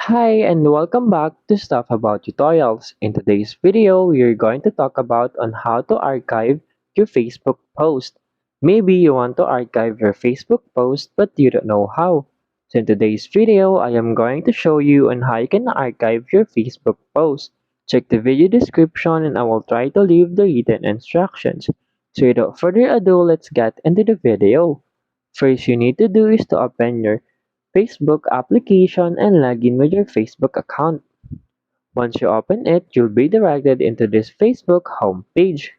Hi and welcome back to Stuff About Tutorials. In today's video, we're going to talk about on how to archive your Facebook post. Maybe you want to archive your Facebook post but you don't know how. So in today's video, I am going to show you on how you can archive your Facebook post. Check the video description and I will try to leave the written instructions. So without further ado, let's get into the video. First you need to do is to open your Facebook application and log in with your Facebook account. Once you open it, you'll be directed into this Facebook homepage.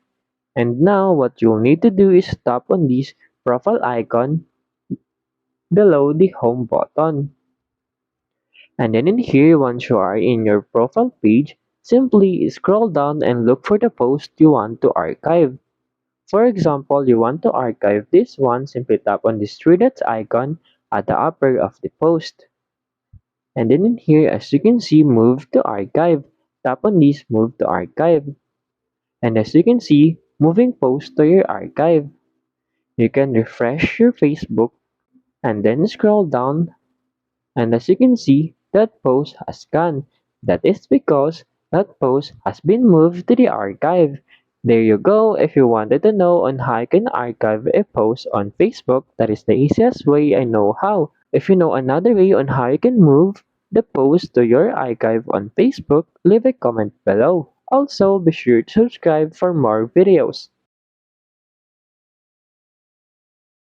And now what you'll need to do is tap on this profile icon below the home button. And then in here, once you are in your profile page, simply scroll down and look for the post you want to archive. For example, you want to archive this one, simply tap on this three dots icon at the upper of the post. And then in here, as you can see, move to archive. Tap on this, move to archive. And as you can see, moving post to your archive. You can refresh your Facebook and then scroll down. And as you can see, that post has gone. That is because that post has been moved to the archive. There you go. If you wanted to know on how you can archive a post on Facebook, that is the easiest way I know how. If you know another way on how you can move the post to your archive on Facebook, leave a comment below. Also, be sure to subscribe for more videos.